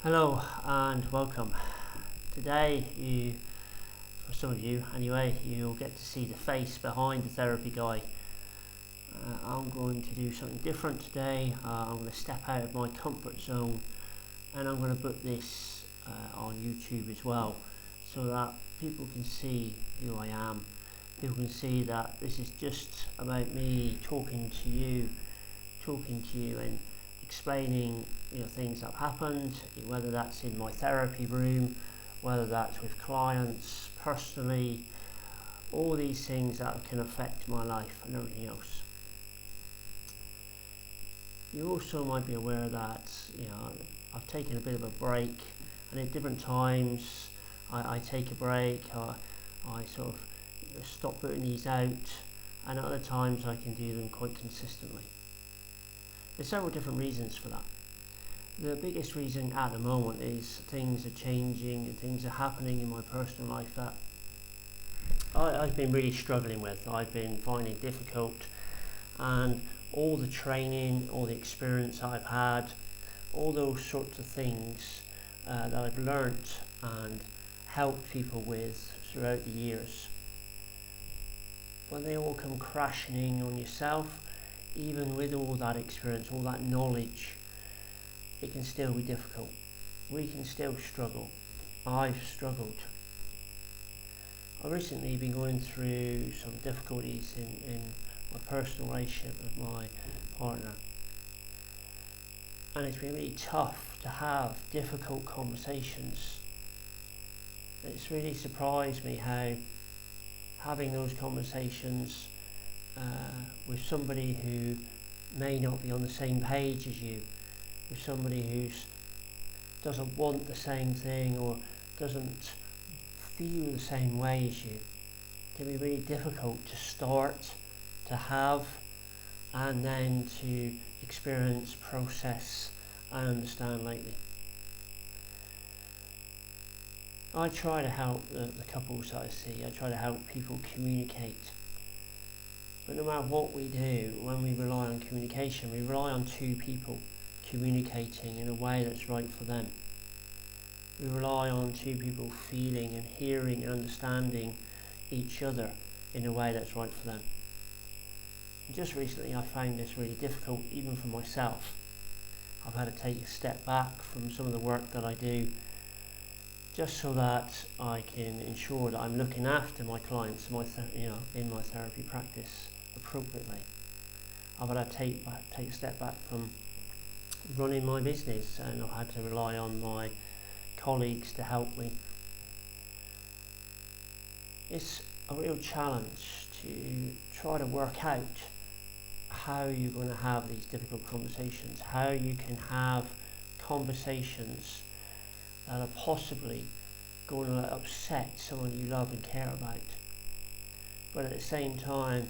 Hello and welcome. Today, for some of you anyway, you'll get to see the face behind the therapy guy. I'm going to do something different today. I'm going to step out of my comfort zone and I'm going to put this on YouTube as well, so that people can see who I am. People can see that this is just about me talking to you and explaining things that have happened, whether that's in my therapy room, whether that's with clients, personally, all these things that can affect my life and everything else. You also might be aware that I've taken a bit of a break, and at different times I take a break, I sort of stop putting these out, and at other times I can do them quite consistently. There's several different reasons for that. The biggest reason at the moment is things are changing and things are happening in my personal life that I've been really struggling with. I've been finding difficult, and all the training, all the experience I've had, all those sorts of things that I've learnt and helped people with throughout the years, when they all come crashing in on yourself, even with all that experience, all that knowledge, it can still be difficult. We can still struggle. I've struggled. I've recently been going through some difficulties in my personal relationship with my partner. And it's been really tough to have difficult conversations. It's really surprised me how having those conversations with somebody who may not be on the same page as you, with somebody who doesn't want the same thing or doesn't feel the same way as you, can be really difficult to start, to have, and then to experience, process and understand lately. I try to help the couples that I see. I try to help people communicate. But no matter what we do, when we rely on communication, we rely on two people communicating in a way that's right for them. We rely on two people feeling and hearing and understanding each other in a way that's right for them. And just recently I found this really difficult, even for myself. I've had to take a step back from some of the work that I do, just so that I can ensure that I'm looking after my clients, in my therapy practice appropriately. I've had to take a step back from running my business, and I've had to rely on my colleagues to help me. It's a real challenge to try to work out how you're going to have these difficult conversations, how you can have conversations that are possibly going to upset someone you love and care about, but at the same time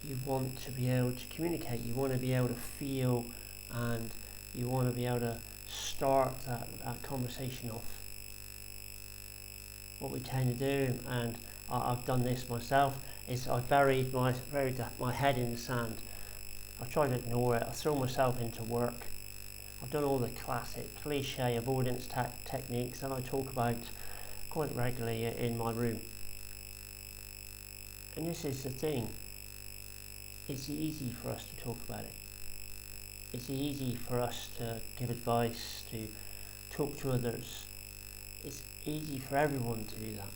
you want to be able to communicate, you want to be able to feel, and you want to be able to start that conversation off. What we tend to do, and I've done this myself, is I've buried my head in the sand. I've tried to ignore it. I've thrown myself into work. I've done all the classic cliche avoidance techniques that I talk about quite regularly in my room. And this is the thing. It's easy for us to talk about it. It's easy for us to give advice, to talk to others. It's easy for everyone to do that.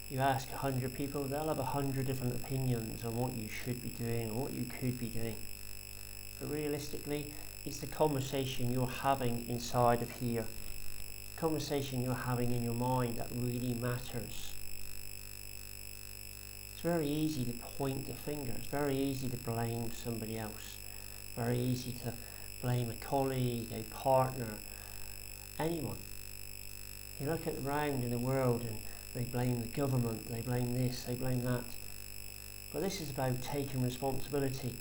You ask 100 people, they'll have 100 different opinions on what you should be doing or what you could be doing. But realistically, it's the conversation you're having inside of here, the conversation you're having in your mind that really matters. It's very easy to point the finger. It's very easy to blame somebody else. Very easy to blame a colleague, a partner, anyone. You look around in the world and they blame the government, they blame this, they blame that. But this is about taking responsibility.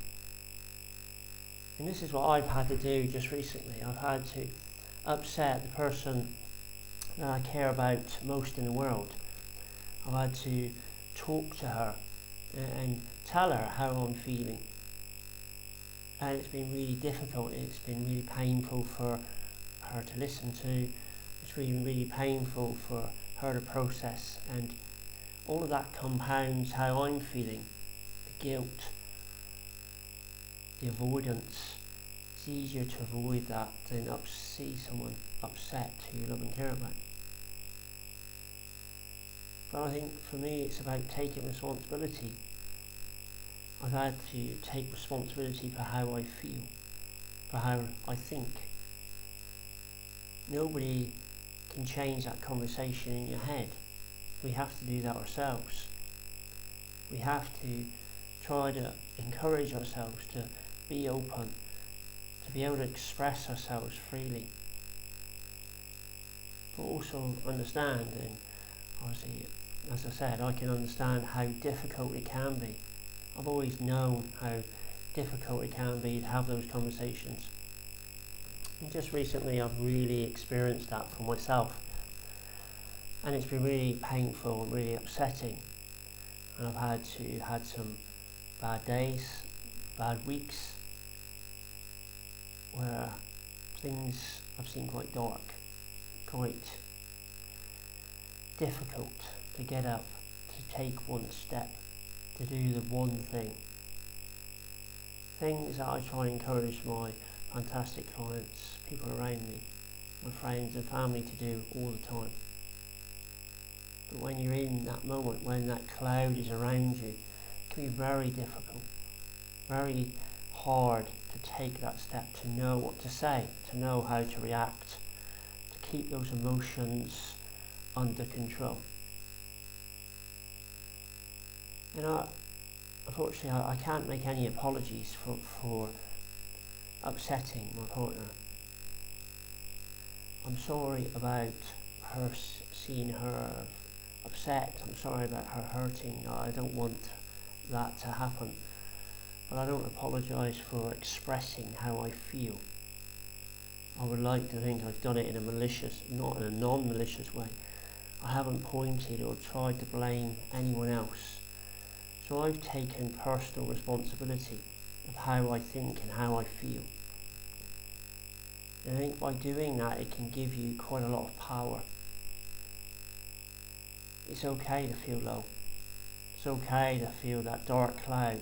And this is what I've had to do just recently. I've had to upset the person that I care about most in the world. I've had to talk to her and tell her how I'm feeling. And it's been really difficult. It's been really painful for her to listen to. It's really, really painful for her to process, and all of that compounds how I'm feeling. The guilt, the avoidance. It's easier to avoid that than see someone upset who you love and care about. But I think for me it's about taking responsibility. I've had to take responsibility for how I feel, for how I think. Nobody can change that conversation in your head. We have to do that ourselves. We have to try to encourage ourselves to be open, to be able to express ourselves freely. But also understand, and obviously, as I said, I can understand how difficult it can be. I've always known how difficult it can be to have those conversations. And just recently I've really experienced that for myself. And it's been really painful and really upsetting. And I've had some bad days, bad weeks, where things I've seen quite dark, quite difficult to get up, to take one step, to do the one thing. Things that I try and encourage my fantastic clients, people around me, my friends and family to do all the time. But when you're in that moment, when that cloud is around you, it can be very difficult, very hard to take that step, to know what to say, to know how to react, to keep those emotions under control. Unfortunately, I can't make any apologies for upsetting my partner. I'm sorry about her, seeing her upset. I'm sorry about her hurting. I don't want that to happen. But I don't apologise for expressing how I feel. I would like to think I've done it in a malicious, not in a non-malicious way. I haven't pointed or tried to blame anyone else. So I've taken personal responsibility of how I think and how I feel. And I think by doing that, it can give you quite a lot of power. It's okay to feel low. It's okay to feel that dark cloud,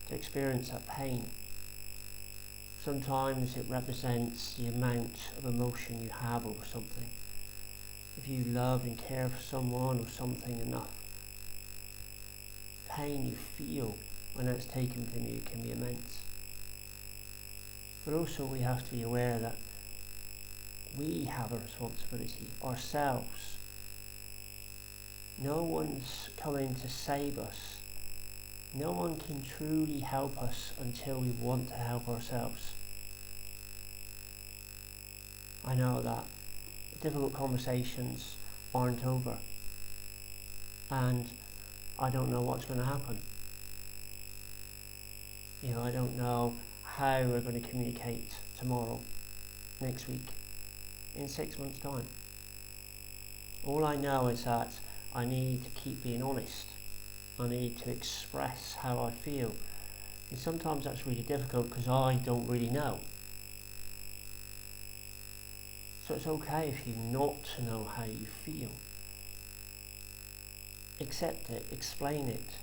to experience that pain. Sometimes it represents the amount of emotion you have over something. If you love and care for someone or something enough, pain you feel when that's taken from you can be immense. But also we have to be aware that we have a responsibility ourselves. No one's coming to save us. No one can truly help us until we want to help ourselves. I know that difficult conversations aren't over, and I don't know what's going to happen. I don't know how we're going to communicate tomorrow, next week, in 6 months' time. All I know is that I need to keep being honest. I need to express how I feel. And sometimes that's really difficult because I don't really know. So it's okay if you not to know how you feel. Accept it, explain it.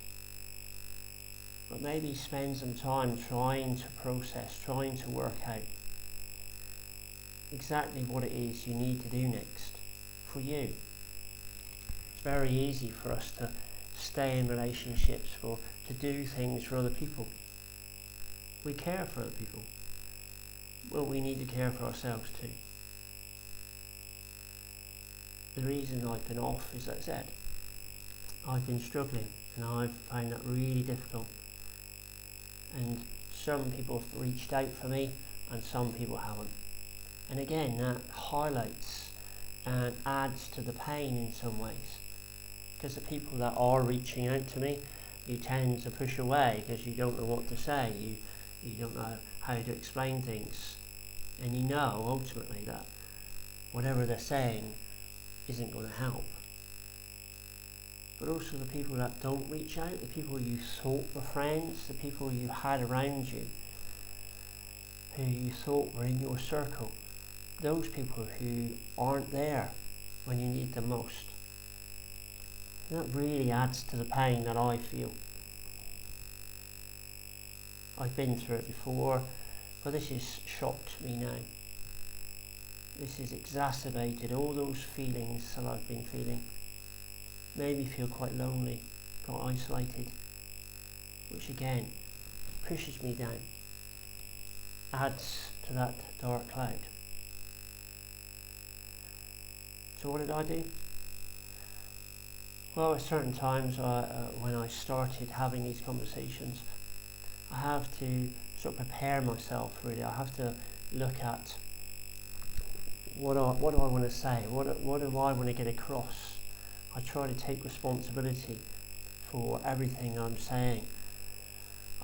But maybe spend some time trying to process, trying to work out exactly what it is you need to do next for you. It's very easy for us to stay in relationships, to do things for other people. We care for other people. Well, we need to care for ourselves too. The reason I've been off is, as I said, I've been struggling and I've found that really difficult. And some people have reached out for me and some people haven't. And again, that highlights and adds to the pain in some ways. Because the people that are reaching out to me, you tend to push away because you don't know what to say. You don't know how to explain things. And you know ultimately that whatever they're saying isn't going to help. But also the people that don't reach out, the people you thought were friends, the people you had around you, who you thought were in your circle, those people who aren't there when you need them most. And that really adds to the pain that I feel. I've been through it before, but this has shocked me now. This has exacerbated all those feelings that I've been feeling. Made me feel quite lonely, quite isolated, which again pushes me down, adds to that dark cloud. So what did I do? Well, at certain times when I started having these conversations, I have to sort of prepare myself really. I have to look at what do I want to say, what do I want to get across. I try to take responsibility for everything I'm saying.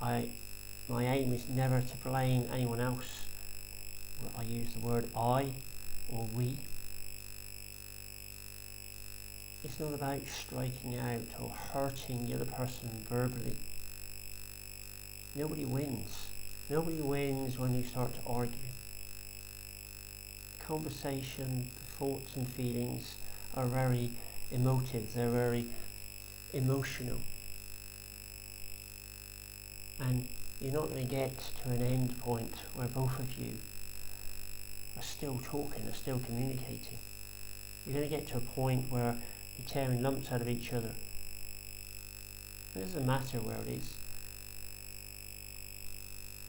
My aim is never to blame anyone else. I use the word I or we. It's not about striking out or hurting the other person verbally. Nobody wins. Nobody wins when you start to argue. The conversation, the thoughts and feelings are very emotive, they're very emotional. And you're not going to get to an end point where both of you are still talking, are still communicating. You're going to get to a point where you're tearing lumps out of each other. It doesn't matter where it is.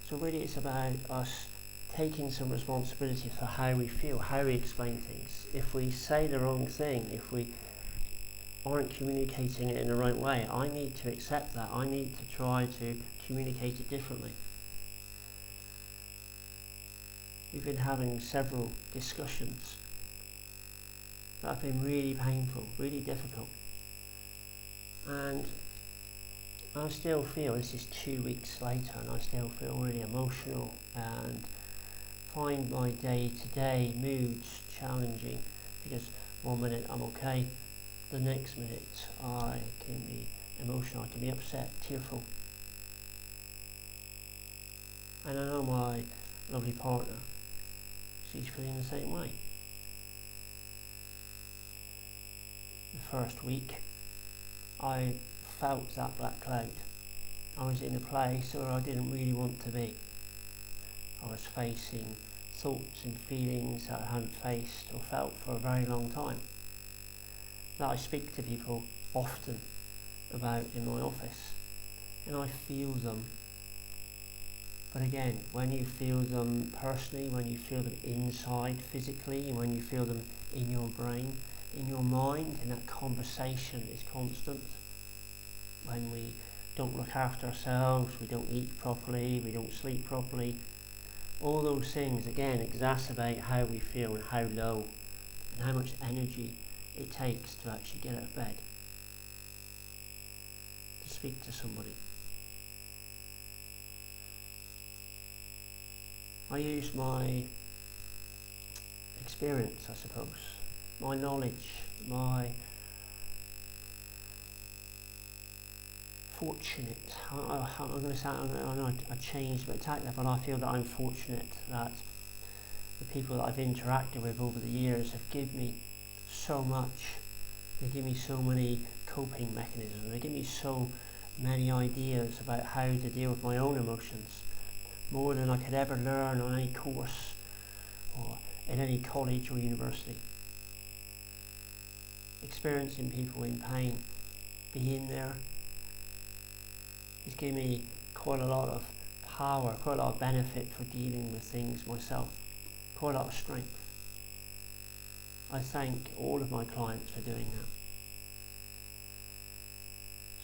So really it's about us taking some responsibility for how we feel, how we explain things. If we say the wrong thing, if we aren't communicating it in the right way, I need to accept that. I need to try to communicate it differently. We've been having several discussions that have been really painful, really difficult. And I still feel, this is 2 weeks later, and I still feel really emotional and find my day-to-day moods challenging, because one minute I'm okay, the next minute I can be emotional, I can be upset, tearful. And I know my lovely partner, she's feeling the same way. The first week I felt that black cloud. I was in a place where I didn't really want to be. I was facing thoughts and feelings that I hadn't faced or felt for a very long time, that I speak to people often about in my office, and I feel them. But again, when you feel them personally, when you feel them inside physically, and when you feel them in your brain, in your mind, and that conversation is constant. When we don't look after ourselves, we don't eat properly, we don't sleep properly, all those things again exacerbate how we feel and how low and how much energy it takes to actually get out of bed, to speak to somebody. I use my experience, I suppose, my knowledge, my fortunate, I'm going to say, I know I changed my attack there, but I feel that I'm fortunate that the people that I've interacted with over the years have given me so much. They give me so many coping mechanisms, they give me so many ideas about how to deal with my own emotions, more than I could ever learn on any course or in any college or university. Experiencing people in pain, being there, it's given me quite a lot of power, quite a lot of benefit for dealing with things myself, quite a lot of strength. I thank all of my clients for doing that.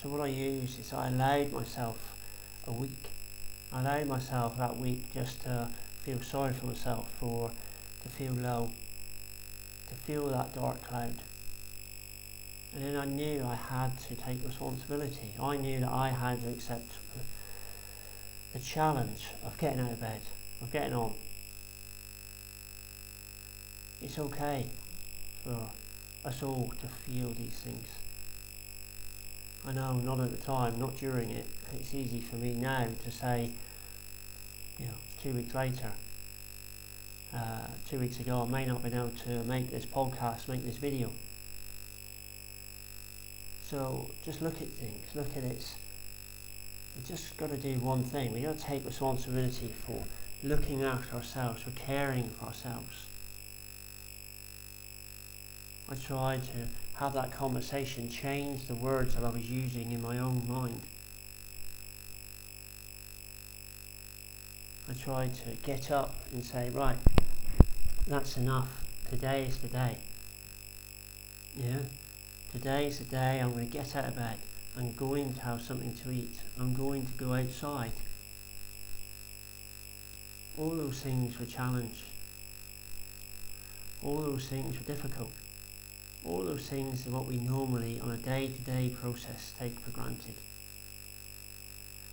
So what I use is I allowed myself a week. I allowed myself that week just to feel sorry for myself, to feel low, to feel that dark cloud. And then I knew I had to take responsibility. I knew that I had to accept the challenge of getting out of bed, of getting on. It's okay for us all to feel these things. I know, not at the time, not during it. It's easy for me now to say, 2 weeks later, 2 weeks ago, I may not have been able to make this podcast, make this video. So just look at things, look at it. We've just got to do one thing. We've got to take responsibility for looking after ourselves, for caring for ourselves. I tried to have that conversation, change the words that I was using in my own mind. I tried to get up and say, right, that's enough. Today is the day. Yeah? Today is the day I'm going to get out of bed. I'm going to have something to eat. I'm going to go outside. All those things were challenged. All those things were difficult. All those things are what we normally, on a day-to-day process, take for granted.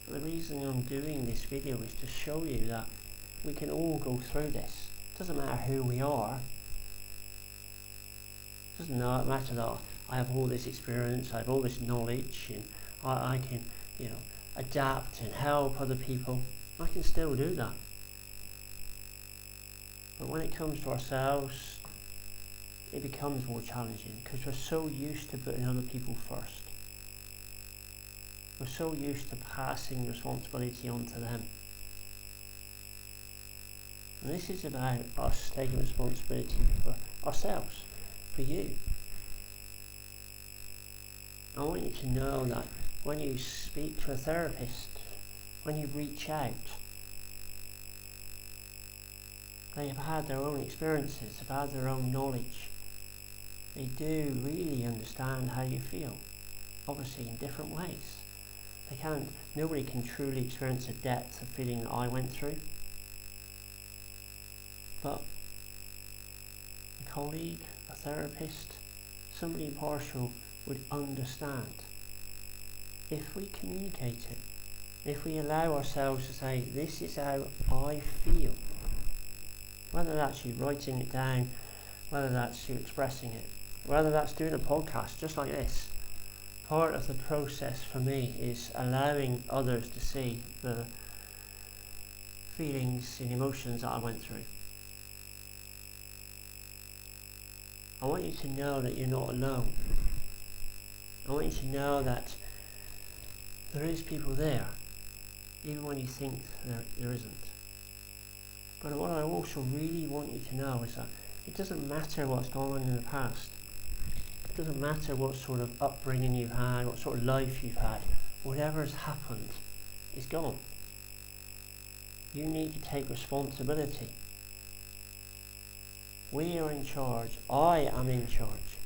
But the reason I'm doing this video is to show you that we can all go through this. It doesn't matter who we are. It doesn't matter that I have all this experience, I have all this knowledge, and I can, adapt and help other people. I can still do that. But when it comes to ourselves, it becomes more challenging because we're so used to putting other people first. We're so used to passing responsibility on to them. And this is about us taking responsibility for ourselves, for you. I want you to know that when you speak to a therapist, when you reach out, they have had their own experiences, have had their own knowledge. They do really understand how you feel, obviously in different ways. Nobody can truly experience the depth of feeling that I went through. But a colleague, a therapist, somebody impartial would understand if we communicate it, if we allow ourselves to say, this is how I feel. Whether that's you writing it down, whether that's you expressing it, whether that's doing a podcast just like this. Part of the process for me is allowing others to see the feelings and emotions that I went through. I want you to know that you're not alone. I want you to know that there is people there, even when you think there isn't. But what I also really want you to know is that it doesn't matter what's gone on in the past. It doesn't matter what sort of upbringing you've had, what sort of life you've had. Whatever has happened is gone. You need to take responsibility. We are in charge. I am in charge.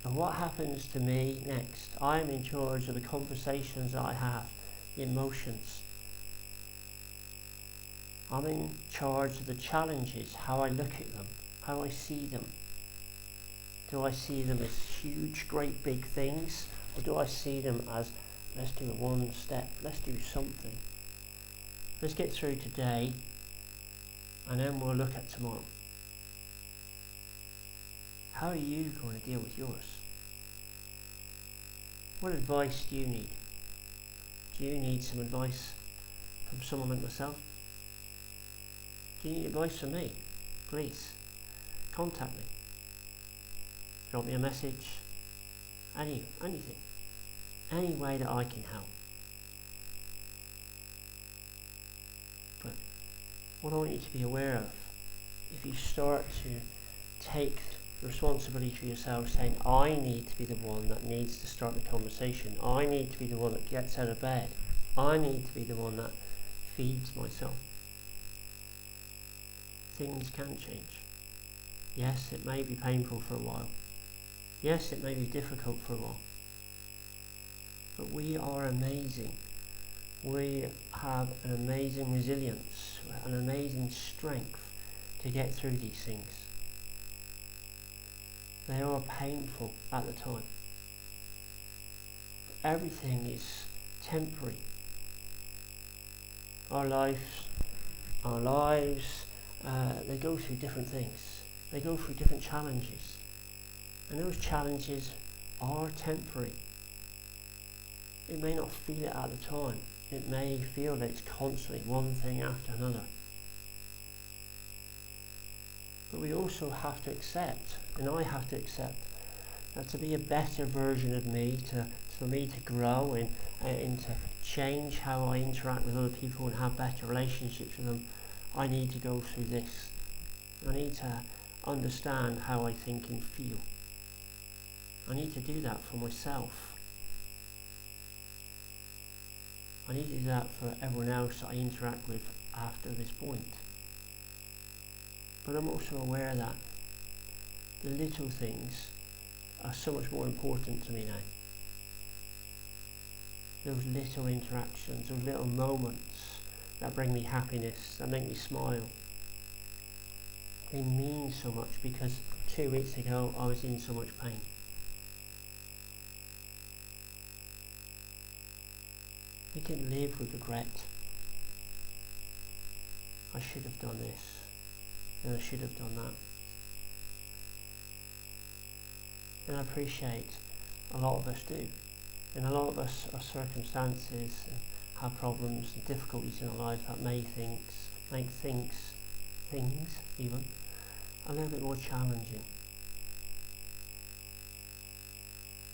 And what happens to me next? I am in charge of the conversations that I have, the emotions. I'm in charge of the challenges, how I look at them, how I see them. Do I see them as huge, great, big things? Or do I see them as, let's do it one step, let's do something. Let's get through today, and then we'll look at tomorrow. How are you going to deal with yours? What advice do you need? Do you need some advice from someone like myself? Do you need advice from me? Please, contact me. Drop me a message. Anything. Any way that I can help. But what I want you to be aware of, if you start to take responsibility for yourself, saying, I need to be the one that needs to start the conversation. I need to be the one that gets out of bed. I need to be the one that feeds myself. Things can change. Yes, it may be painful for a while. Yes, it may be difficult for a while. But we are amazing. We have an amazing resilience, an amazing strength to get through these things. They are painful at the time. Everything is temporary. Our lives, they go through different things. They go through different challenges. And those challenges are temporary. You may not feel it at the time. It may feel that it's constantly one thing after another. But we also have to accept, and I have to accept, that to be a better version of me, for me to grow and to change how I interact with other people and have better relationships with them, I need to go through this. I need to understand how I think and feel. I need to do that for myself. I need to do that for everyone else that I interact with after this point. But I'm also aware that the little things are so much more important to me now. Those little interactions, those little moments that bring me happiness, that make me smile. They mean so much because 2 weeks ago I was in so much pain. We can live with regret. I should have done this, and I should have done that. And I appreciate a lot of us do. And a lot of us are circumstances and have problems and difficulties in our life that make things even a little bit more challenging.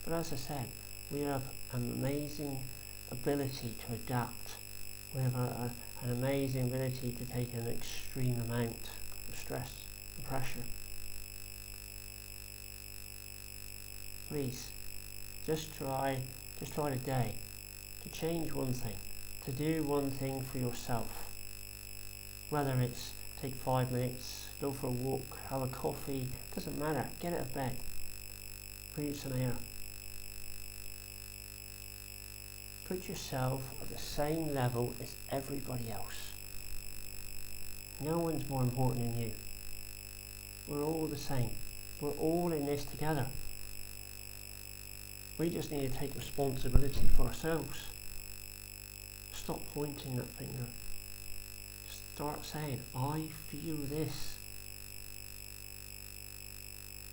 But as I said, we have an amazing ability to adapt. We have an amazing ability to take an extreme amount of stress and pressure. Please, just try today to change one thing, to do one thing for yourself. Whether it's take 5 minutes, go for a walk, have a coffee, doesn't matter, get out of bed, breathe some air. Put yourself at the same level as everybody else. No one's more important than you. We're all the same. We're all in this together. We just need to take responsibility for ourselves. Stop pointing that finger. Start saying, I feel this.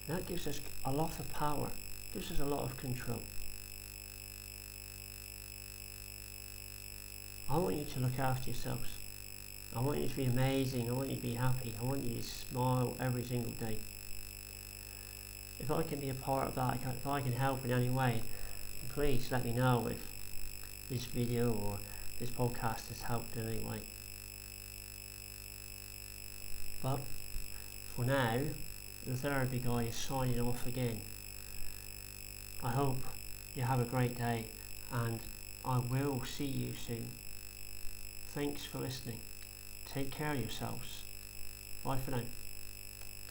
That gives us a lot of power, gives us a lot of control. I want you to look after yourselves. I want you to be amazing. I want you to be happy. I want you to smile every single day. If I can be a part of that, if I can help in any way, please let me know if this video or this podcast has helped in any way. But for now, the therapy guy is signing off again. I hope you have a great day, and I will see you soon. Thanks for listening. Take care of yourselves. Bye for now.